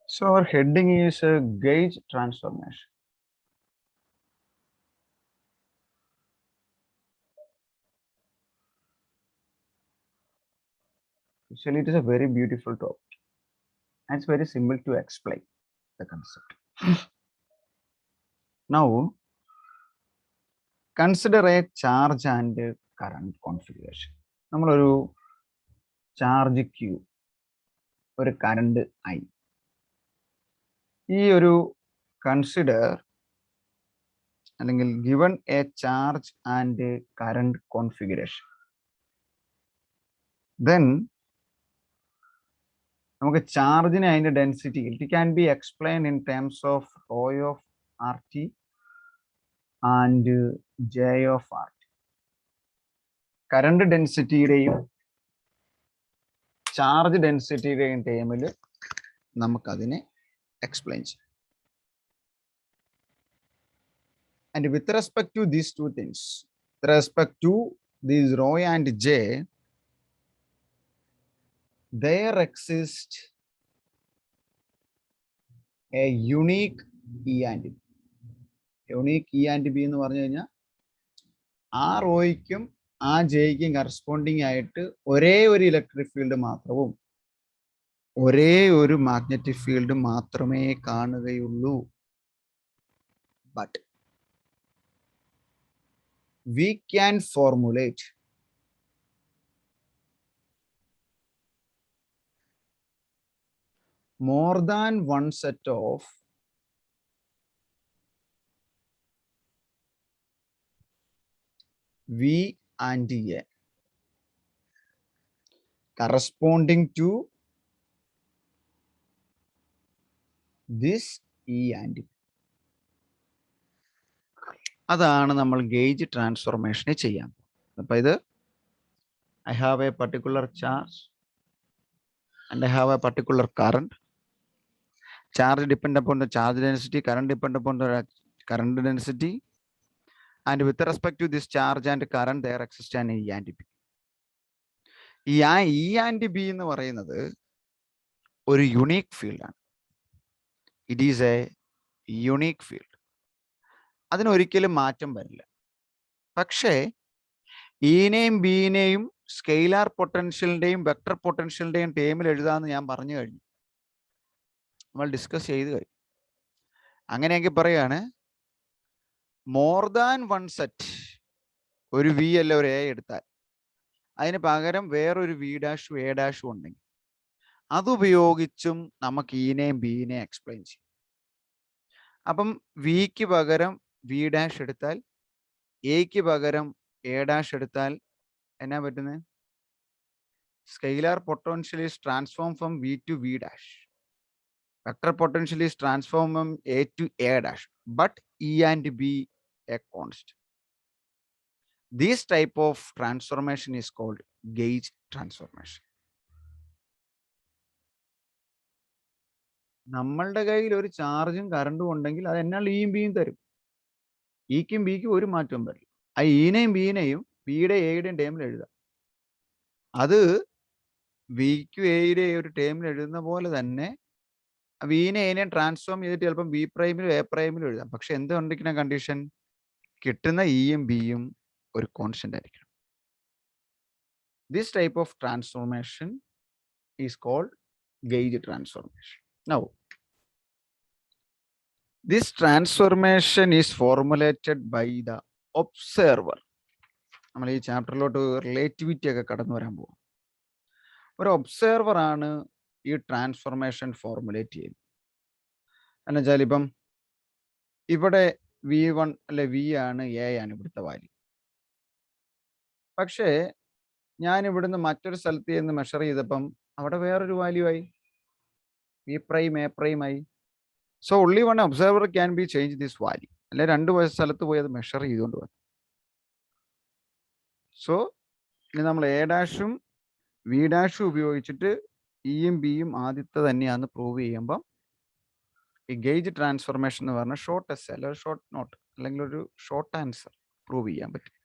So our heading is gauge transformation. Actually, it is a very beautiful topic, and it's very simple to explain the concept. Now, consider a charge and current configuration. നമ്മളൊരു charge Q, ഒരു current I. ഈ ഒരു consider അല്ലെങ്കിൽ given a charge and current configuration, then നമുക്ക് ചാർജിന് അതിൻ്റെ density it can be explain in terms of rho of R T and J of R T. Current ഡെൻസിറ്റിയുടെയും charge ഡെൻസിറ്റിയുടെയും ടേമിൽ നമുക്കതിനെ എക്സ്പ്ലെയിൻ ചെയ്യാം. And with respect to these two things, with respect to these rho and j, there exists a unique E and B. Unique E and B എന്ന് പറഞ്ഞു കഴിഞ്ഞാൽ ആ റോയ്ക്കും ആ ജെയ്ക്കും കറസ്പോണ്ടിങ് ആയിട്ട് ഒരേ ഒരു ഇലക്ട്രിക് ഫീൽഡ് മാത്രവും ഒരേ ഒരു മാഗ്നറ്റിക് ഫീൽഡ് മാത്രമേ കാണുകയുള്ളൂ. But we can formulate more than one set of V and A corresponding to this E and B. അതാണ് നമ്മൾ ഗേജ് ട്രാൻസ്ഫോർമേഷനെ ചെയ്യാൻ. അപ്പോൾ ഇത് I have a particular charge and I have a particular current. Charge depend upon the charge density, current depend upon the current density, and with respect to this charge and current there exists an E and B. ഈ E and B എന്ന് പറയുന്നത് ഒരു unique ഫീൽഡാണ്. It is a unique field. അതിനൊരിക്കലും മാറ്റം വരില്ല. പക്ഷേ ഈനെയും ബീനെയും scalar പൊട്ടൻഷ്യലിന്റെയും vector പൊട്ടൻഷ്യലിന്റെയും ടേമിൽ എഴുതാമെന്ന് ഞാൻ പറഞ്ഞു കഴിഞ്ഞു, നമ്മൾ ഡിസ്കസ് ചെയ്ത് കഴിഞ്ഞു. അങ്ങനെയെങ്കിൽ പറയാണ് മോർ ദാൻ വൺ സെറ്റ്, ഒരു വി അല്ല ഒരു എ എടുത്താൽ അതിന് പകരം വേറൊരു വി ഡാഷും എ ഡാഷും ഉണ്ടെങ്കിൽ അതുപയോഗിച്ചും നമുക്ക് ഈനെയും ബീനെയും എക്സ്പ്ലെയിൻ ചെയ്യും. അപ്പം വിക്ക് പകരം വി ഡാഷ് എടുത്താൽ എക്ക് പകരം എ ഡാഷ് എടുത്താൽ എന്നാ പറ്റുന്നത്? Scalar potential is transform from V to V dash. Vector potential is transform from A to A dash, but E and B a constant. This type of transformation is called gauge transformation. നമ്മളുടെ കയ്യിൽ ഒരു ചാർജും കറണ്ടും ഉണ്ടെങ്കിൽ അത് എന്നാൽ ഇയും ബിയും തരും. ഇക്കും ബിക്കും ഒരു മാറ്റവും വരില്ല. ആ ഈനെയും ബീനെയും ബിയുടെ എയുടെയും ടേമിൽ എഴുതാം. അത് വിക്കും എയുടെ ഒരു ടേമിൽ എഴുതുന്ന പോലെ തന്നെ വിനെ എനെയും ട്രാൻസ്ഫോം ചെയ്തിട്ട് ചിലപ്പം ബി പ്രൈമിലും എ പ്രൈമിലും എഴുതാം. പക്ഷെ എന്തുകൊണ്ടിരിക്കുന്ന കണ്ടീഷൻ? കിട്ടുന്ന ഇയും ബിയും ഒരു കോൺസ്റ്റന്റ് ആയിരിക്കണം. This type of transformation is called gauge transformation. Now, this transformation is formulated by the observer. നമ്മൾ ഈ ചാപ്റ്ററിലോട്ട് റിലേറ്റിവിറ്റി ഒക്കെ കടന്നു വരാൻ പോകും. ഒരു ഒബ്സർവർ ആണ് ഈ ട്രാൻസ്ഫോർമേഷൻ ഫോർമുലേറ്റ് ചെയ്യുന്നത്. എന്ന് വെച്ചാൽ ഇപ്പം ഇവിടെ V1 അല്ലെ വി ആണ്, എ ആണ് ഇവിടുത്തെ വാല്യൂ. പക്ഷേ ഞാൻ ഇവിടുന്ന് മറ്റൊരു സ്ഥലത്ത് നിന്ന് മെഷർ ചെയ്തപ്പം അവിടെ വേറൊരു വാല്യൂ ആയി, വി പ്രൈം എ പ്രൈം ആയി. So only one observer can be change this value. അല്ലെ രണ്ട് സ്ഥലത്ത് പോയി അത് മെഷർ ചെയ്തുകൊണ്ട് വന്നു. സോ ഇനി നമ്മൾ എ ഡാഷും വി ഡാഷും ഉപയോഗിച്ചിട്ട് ഇയും ബിയും ആദ്യത്തെ തന്നെയാണെന്ന് പ്രൂവ് ചെയ്യുമ്പം ഈ ഗേജ് ട്രാൻസ്ഫോർമേഷൻ എന്ന് പറഞ്ഞാൽ ഷോർട്ട് എസ് അല്ലെങ്കിൽ ഷോർട്ട് നോട്ട് അല്ലെങ്കിൽ ഒരു ഷോർട്ട് ആൻസർ പ്രൂവ് ചെയ്യാൻ പറ്റും.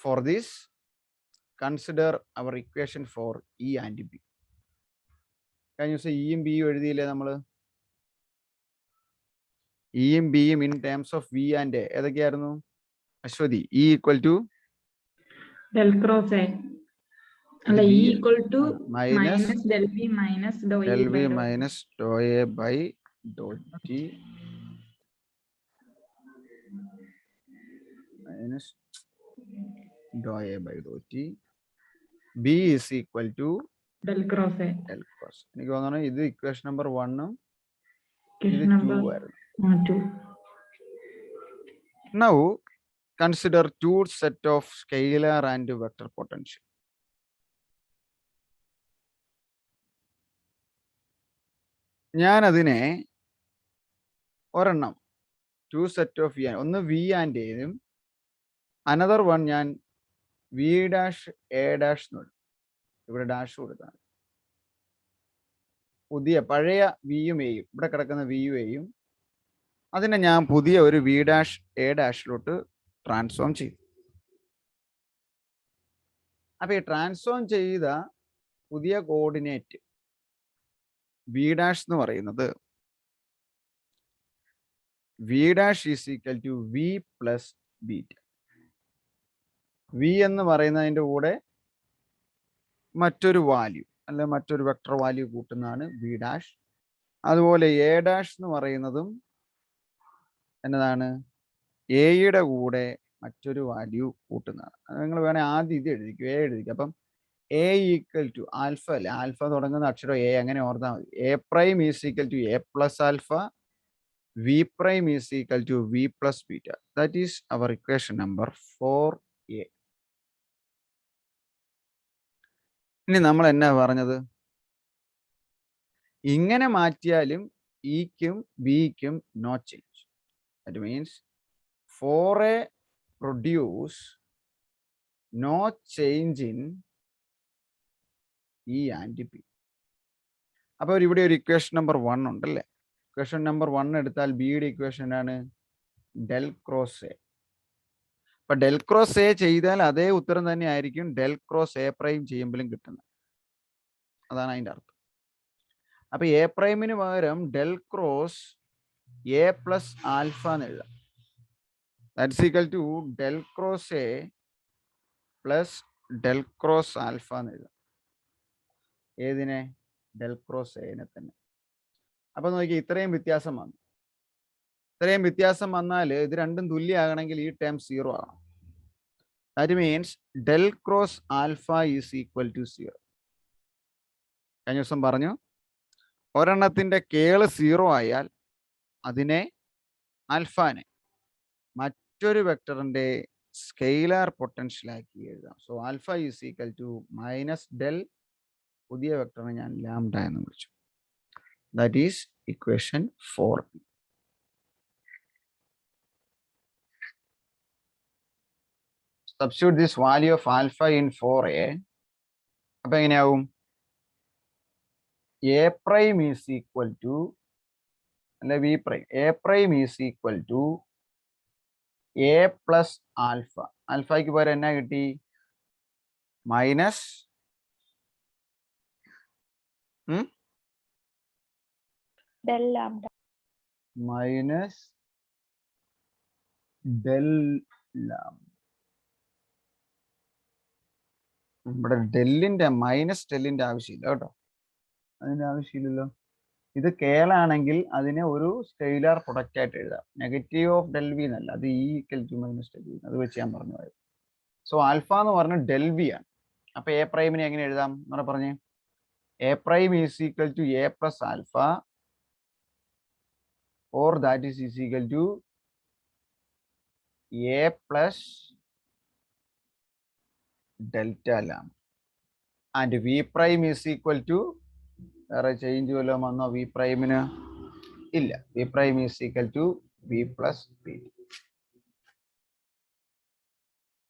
For this consider our equation for E and B. കഴിഞ്ഞ ദിവസം ഇയും ബിയും എഴുതിയില്ലേ നമ്മൾ? ഇയും ബിയും in terms of V and A ഏതൊക്കെയായിരുന്നു Aswathy? E equal to del cross A. അല്ല, E equal to minus del V minus dou A by dou minus dou A by dou T minus dou A by dou T. B is equal to del cross A. del cross. എനിക്ക് തോന്നുന്നു ഇത് equation number 1 ഉം ഇത് Equation number 2 ആയിരുന്നു. 2. Now consider two set of scalar and vector potential. ഞാൻ അതിനെ ഒരെണ്ണം to set of V, ഒന്ന് വി ആൻഡ് എയും അനദർ വൺ ഞാൻ വി ഡാഷ് എ ഡാഷ് എന്ന് വിളിക്കും. ഇവിടെ ഡാഷ് കൊടുത്താണ്. പുതിയ പഴയ വിയും എയും ഇവിടെ കിടക്കുന്ന വിയും എയും അതിനെ ഞാൻ പുതിയ ഒരു വി ഡാഷ് എ ഡാഷിലോട്ട് ട്രാൻസ്ഫോം ചെയ്തു. അപ്പൊ ഈ ട്രാൻസ്ഫോം ചെയ്ത പുതിയ കോർഡിനേറ്റ് വി ഡാഷ് എന്ന് പറയുന്നത് V dash is equal to V plus beta. V എന്ന് പറയുന്നതിൻ്റെ കൂടെ മറ്റൊരു വാല്യൂ അല്ലെ മറ്റൊരു വെക്ടർ വാല്യൂ കൂട്ടുന്നതാണ് വി ഡാഷ്. അതുപോലെ എ ഡാഷ് എന്ന് പറയുന്നതും എന്നതാണ് എയുടെ കൂടെ മറ്റൊരു വാല്യൂ കൂട്ടുന്നതാണ്. അത് നിങ്ങൾ വേണേൽ ആദ്യം ഇത് എഴുതിക്കും, എ എഴുതിക്കും. അപ്പം എ ഈക്വൽ ടു ആൽഫ അല്ലെ, ആൽഫ തുടങ്ങുന്ന അക്ഷരം എ, അങ്ങനെ ഓർത്താൽ മതി. A prime is equal to A plus alpha, V prime is equal to V plus beta. That is our equation number 4a. ഇനി നമ്മൾ എന്നാ പറഞ്ഞത്? ഇങ്ങനെ മാറ്റിയാലും ഇക്കും ബിക്കും no change. That means 4a produce no change in E and B. അപ്പോൾ ഇവിടെ ഒരു ഇക്വേഷൻ നമ്പർ 1 ഉണ്ടല്ലേ. ഇക്വേഷൻ നമ്പർ 1 എടുത്താൽ ബിയുടെ ഇക്വേഷൻ ആണ് ഡെൽ ക്രോസ് എ. അപ്പൊ ഡെൽ ക്രോസ് എ ചെയ്താൽ അതേ ഉത്തരം തന്നെ ആയിരിക്കും ഡെൽ ക്രോസ് എ പ്രൈം ചെയ്യുമ്പോഴും കിട്ടുന്നത്. അതാണ് അതിൻ്റെ അർത്ഥം. അപ്പൊ എ പ്രൈമിന് പകരം del cross A plus alpha എന്ന് എഴുതാം. That's equal to del cross A plus del cross alpha എന്ന് എഴുതാം. ഏതിനെ? ഡെൽ ക്രോസ് എനെ തന്നെ. അപ്പൊ നോക്കി, ഇത്രയും വ്യത്യാസം വന്നു. ഇത്രയും വ്യത്യാസം വന്നാൽ ഇത് രണ്ടും തുല്യമാകണമെങ്കിൽ ഈ ടേം 0 ആകണം. That means del cross alpha is equal to 0. കഴിഞ്ഞ ദിവസം പറഞ്ഞു, ഒരെണ്ണത്തിന്റെ കേള് 0 ആയാൽ അതിനെ ആൽഫാനെ മറ്റൊരു വെക്ടറിന്റെ സ്കെയിലാർ പൊട്ടൻഷ്യലാക്കി എഴുതാം. So alpha is equal to minus del, പുതിയ വെക്ടറിനെ ഞാൻ ലാംഡ എന്ന് വിളിച്ചു. That is equation 4. Substitute this value of alpha in 4a. അപ്പൊ എങ്ങനെയാവും? A prime is equal to അല്ലെ V prime, A prime is equal to A plus alpha. ആൽഫയ്ക്ക് പകരം എന്നാ കിട്ടി? Minus del lambda. Minus del lambda. ഇവിടെ ഡെല്ലിന്റെ minus ഡെല്ലിന്റെ ആവശ്യമില്ല കേട്ടോ, അതിന്റെ ആവശ്യമില്ലല്ലോ. ഇത് കേളാണെങ്കിൽ അതിനെ ഒരു സ്കെയിലാർ പ്രൊഡക്റ്റ് ആയിട്ട് എഴുതാം. നെഗറ്റീവ് ഓഫ് ഡെൽ വി എന്നല്ല, അത് E equal to minus del V, അത് വെച്ച് ഞാൻ പറഞ്ഞു പോയത്. സോ ആൽഫ എന്ന് പറഞ്ഞ ഡെൽ വി ആണ്. അപ്പൊ എ പ്രൈമിനെ എങ്ങനെ എഴുതാം എന്ന് പറഞ്ഞേ? A prime is equal to A plus alpha, or that is equal to a plus delta lambda, and v prime is equal to, വേറെ ചേഞ്ച് വല്ലതും വന്നോ വി പ്രൈമിന്? ഇല്ല. V prime is equal to V plus B.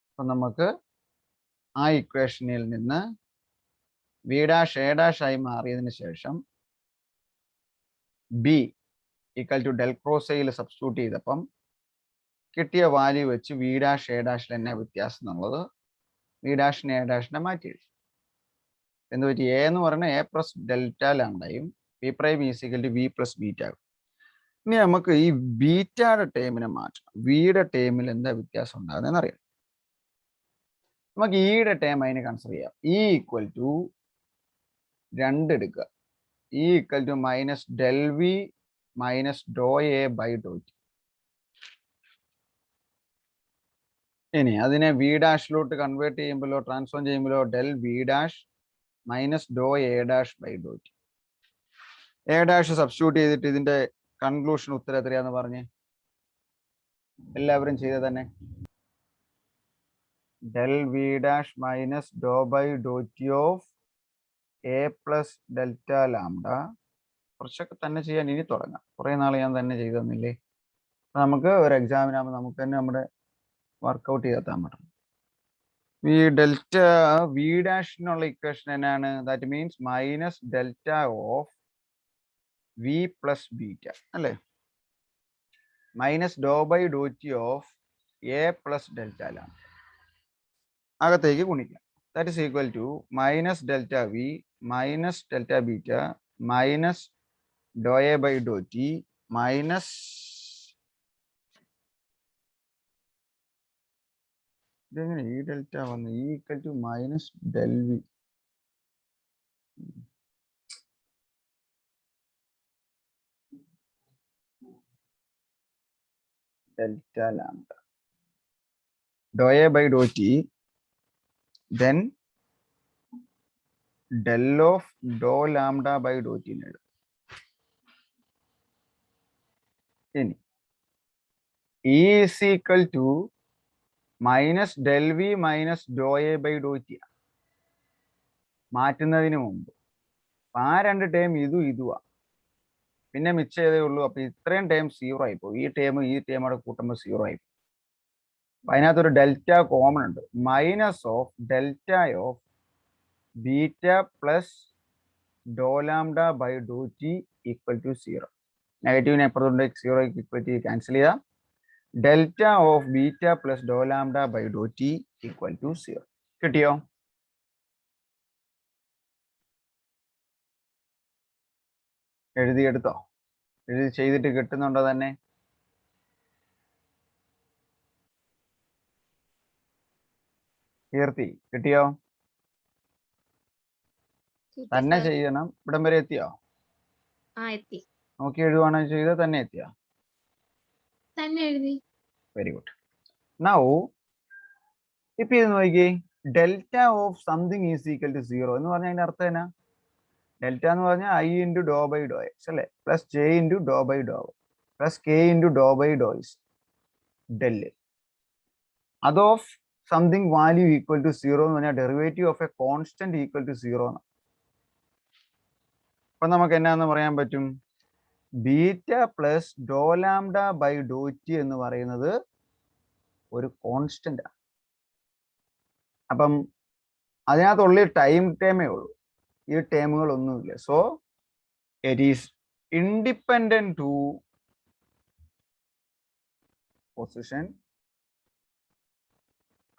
അപ്പൊ നമുക്ക് ആ ഇക്വേഷനിൽ നിന്ന് വി ഡാഷ് എ ഡാഷ് ആയി മാറിയതിന് ശേഷം B equal to del cross എയിൽ സബ്സ്റ്റിറ്റ്യൂട്ട് ചെയ്തപ്പം കിട്ടിയ വാല്യൂ വെച്ച് വി ഡാഷ് എ ഡാഷിൽ എന്നാ വ്യത്യാസം എന്നുള്ളത് വി ഡാഷിനെ എ ഡാഷിനെ മാറ്റി എഴുതി. എന്ത് പറ്റി? എ എന്ന് പറയുന്നത് എ പ്ലസ് ഡെൽറ്റ ലാംഡയും P prime is equal to V plus beta. ഇനി നമുക്ക് ഈ ബീറ്റയുടെ ടേമിനെ മാറ്റണം. വിയുടെ ടേമിൽ എന്താ വ്യത്യാസം ഉണ്ടാകുന്നതെന്ന് അറിയാം. നമുക്ക് ഇയുടെ ടേം അതിനെ കൺസിഡർ ചെയ്യാം. ഇ ഈക്വൽ ടു 2 എടുക്കുക. E equal to minus del V minus Dr A by Dr T. ഇനി അതിനെ വി ഡാഷിലോട്ട് കൺവേർട്ട് ചെയ്യുമ്പോഴോ ട്രാൻസ്ഫോം ചെയ്യുമ്പോഴോ del V dash minus Dr A dash by Dr T. A dash substitute ചെയ്തിട്ട് ഇതിന്റെ കൺക്ലൂഷൻ ഉത്തരം എത്രയാന്ന് പറഞ്ഞ് എല്ലാവരും ചെയ്ത തന്നെ. Del V dash minus Dr by Dr T of A plus delta lambda. കുറച്ചൊക്കെ തന്നെ ചെയ്യാൻ ഇനി തുടങ്ങാം. കുറെ നാൾ ഞാൻ തന്നെ ചെയ്തു തന്നില്ലേ. നമുക്ക് ഒരു എക്സാമിനാകുമ്പോൾ നമുക്ക് തന്നെ നമ്മുടെ വർക്കൗട്ട് ചെയ്തെത്താൻ പറ്റും. ഈ ഡെൽറ്റ വി ഡാഷിനുള്ള ഇക്വേഷൻ എന്നാണ്? That means minus delta of V plus beta അല്ലേ, minus Dr by Dr T of A plus delta lambda. അകത്തേക്ക് ഗുണിക്കാം. That is equal to minus delta V minus delta beta minus Dr A by Dr T minus ഇതെങ്ങനെ ഈ delta വന്നു? E equal to minus del V. Delta lambda doh A by Dr T then del of dou lambda by dou t നേടും. ഇനി E is equal to minus del v minus dou a by dou t മാറ്റുന്നതിന് മുമ്പ് ആ രണ്ട് term ഇതുവാ, പിന്നെ മിച്ചം ഏതേ ഉള്ളൂ. അപ്പൊ ഇത്രയും ടേം 0 ആയിപ്പോ. ഈ ടേം അവിടെ കൂട്ടുമ്പോൾ 0 ആയിപ്പോ. അതിനകത്തൊരു ഡെൽറ്റ കോമൺ ഉണ്ട്. Minus of delta of beta plus doh lambda by Dr T equal to 0. നെഗറ്റീവിനെ എപ്പുറത്തുണ്ട് 0 ഈക്വൽ ക്യാൻസൽ ചെയ്യുക. Delta of beta plus doh lambda by Dr T equal to 0. കിട്ടിയോ? എഴുതിയെടുത്തോ? എഴുതി ചെയ്തിട്ട് കിട്ടുന്നുണ്ടോ തന്നെ? കീർത്തി കിട്ടിയോ? തന്നെ ചെയ്യണം. ഇവിടം വരെ എത്തിയോ? നോക്കി എഴുതുവാണോ ചെയ്ത തന്നെ എത്തിയോ? Very good. നൗ ഇപ്പൊ ഇത് നോക്കിയേ, delta of something is equal to 0 എന്ന് പറഞ്ഞാൽ അതിന്റെ അർത്ഥം എന്നാ? ഡെൽറ്റ എന്ന് പറഞ്ഞാൽ I into doh by doh X അല്ലെ, plus J into doh by doh Y plus K into doh by doh is del. അത് of something value equal to 0 എന്ന് പറഞ്ഞാൽ derivative of a constant equal to 0 ആണ്. അപ്പൊ നമുക്ക് എന്നാന്ന് പറയാൻ പറ്റും? Beta plus doh lambda by Dr T എന്ന് പറയുന്നത് ഒരു കോൺസ്റ്റന്റ് ആണ്. അപ്പം അതിനകത്തുള്ള ടൈം ടേമേ ഉള്ളൂ, ഈ ടേമുകൾ ഒന്നുമില്ല. So it is independent to position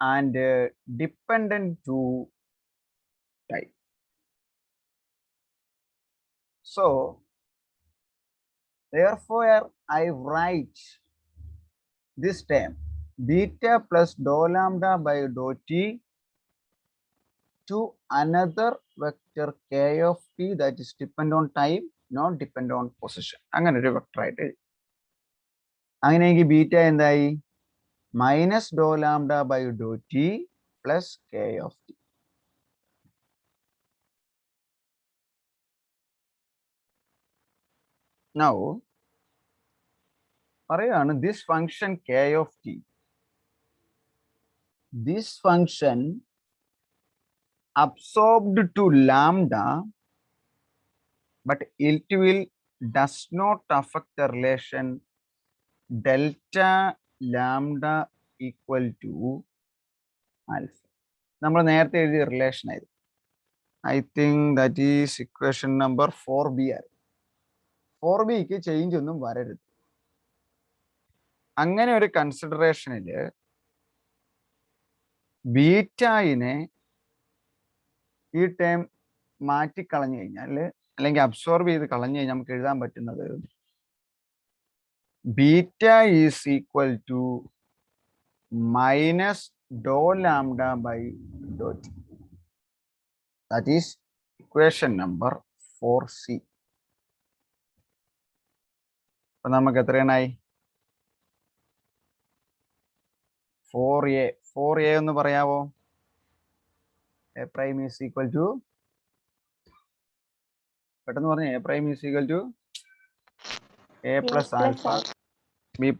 and dependent to time. So therefore I write this term beta plus dou lambda by dou t to another vector k of t that is depend on time, not depend on position. അങ്ങനെ ഒരു vector ആയിട്ട് അങ്ങനെയെങ്കിൽ beta എന്തായി? Minus Dr lambda by Dr T plus K of T. Now പറയാണ് this function K of T, this function absorbed to lambda but it will does not affect the relation delta lambda equal to alpha. നമ്മൾ നേരത്തെ എഴുതിയ relation ആയിരുന്നു. I think that is equation number 4b ആയിരുന്നു. 4bക്ക് change ഒന്നും വരരുത്. അങ്ങനെ ഒരു കൺസിഡറേഷനില് ബീറ്റയിനെ ഈ ടേം മാറ്റിക്കളഞ്ഞു കഴിഞ്ഞാൽ അല്ലെങ്കിൽ അബ്സോർബ് ചെയ്ത് കളഞ്ഞു കഴിഞ്ഞാൽ നമുക്ക് എഴുതാൻ പറ്റുന്നത് beta is equal to minus Dr lambda by Dr T. That is equation number 4C. അപ്പൊ നമുക്ക് എത്രയാണായി? 4A എന്ന് പറയാവോ? A prime is equal to, പെട്ടെന്ന് പറഞ്ഞേ, A prime is equal to A plus alpha, B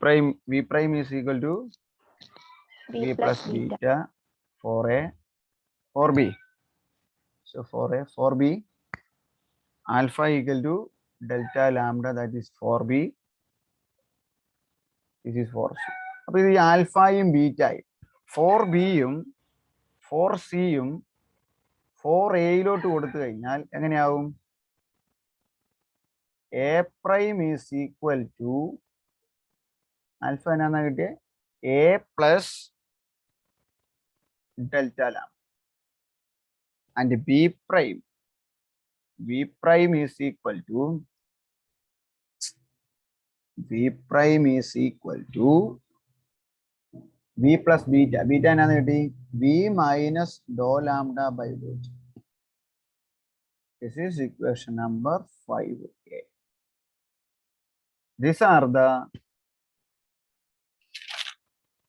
prime is equal to B plus beta, 4A 4B. So 4A 4B, alpha equal to delta lambda, that is 4B. This is 4C. അപ്പോൾ ഇത് ആൽഫയും ബീറ്റയും 4Bയും 4Cയും 4Aയിലോട്ട് കൊടുത്തു കഴിഞ്ഞാൽ എങ്ങനെയാവും? A prime is equal to alpha എന്നാ കിട്ടിയ A plus delta lambda and B prime is equal to V plus beta. Beta എന്നാണ് കിട്ടി? V minus dou lambda by dou t. This is equation number 5A. These are the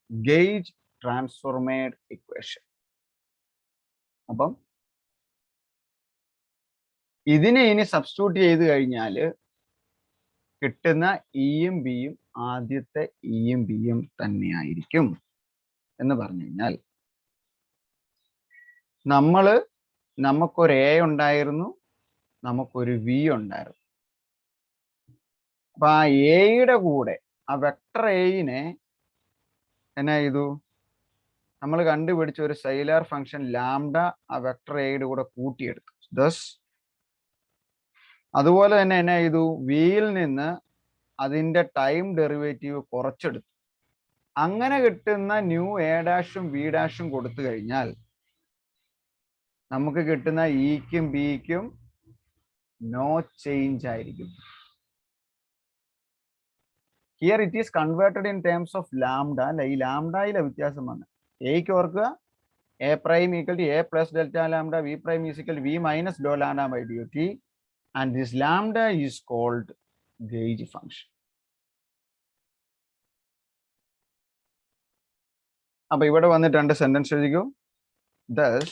gauge transformed equation. അപ്പം ഇതിനെ ഇനി substitute ചെയ്ത് കഴിഞ്ഞാൽ കിട്ടുന്ന ഇയും ബിയും ആദ്യത്തെ ഇയും ബിയും തന്നെയായിരിക്കും എന്ന് പറഞ്ഞു കഴിഞ്ഞാൽ നമുക്കൊരു എ ഉണ്ടായിരുന്നു, നമുക്കൊരു വി ഉണ്ടായിരുന്നു. അപ്പൊ ആ എയുടെ കൂടെ ആ വെക്ടർ എയിനെ എന്നാ ചെയ്തു? നമ്മൾ കണ്ടുപിടിച്ച ഒരു സ്കെയിലർ ഫംഗ്ഷൻ ലാംഡ ആ വെക്ടർ എയുടെ കൂടെ കൂട്ടിയെടുത്തു. ദസ് അതുപോലെ തന്നെ എന്നാ ചെയ്തു? വിയിൽ നിന്ന് അതിന്റെ ടൈം ഡെറിവേറ്റീവ് കുറച്ചെടുത്തു. അങ്ങനെ കിട്ടുന്ന ന്യൂ എ ഡാഷും ബി ഡാഷും കൊടുത്തു കഴിഞ്ഞാൽ നമുക്ക് കിട്ടുന്ന ഇക്കും ബിക്കും നോ ചേഞ്ച് ആയിരിക്കും. Here it is converted in terms of lambda. അല്ല, ഈ ലാംഡയിലെ വ്യത്യാസം വന്ന് എക്ക് ഓർക്കുക, A prime equal to A plus delta lambda, V prime is equal to V minus Dr lambda by D T, and this lambda is called gauge function. അപ്പൊ ഇവിടെ വന്നിട്ട് രണ്ട് sentence എഴുതിക്കൂ. Thus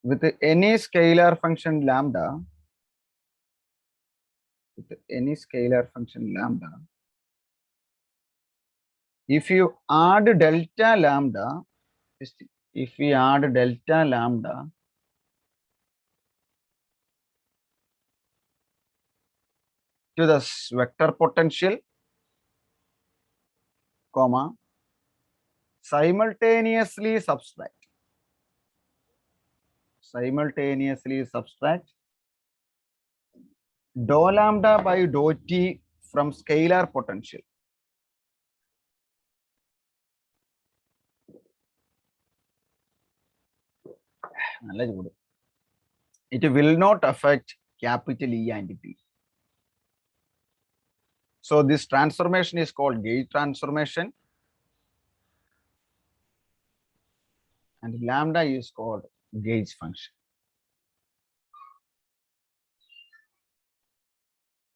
with any scalar function lambda, if you add delta lambda, if we add delta lambda to the vector potential, comma, simultaneously subtract dou lambda by dou t from scalar potential. It will not affect capital E and P. So this transformation is called gauge transformation, and lambda is called gauge function.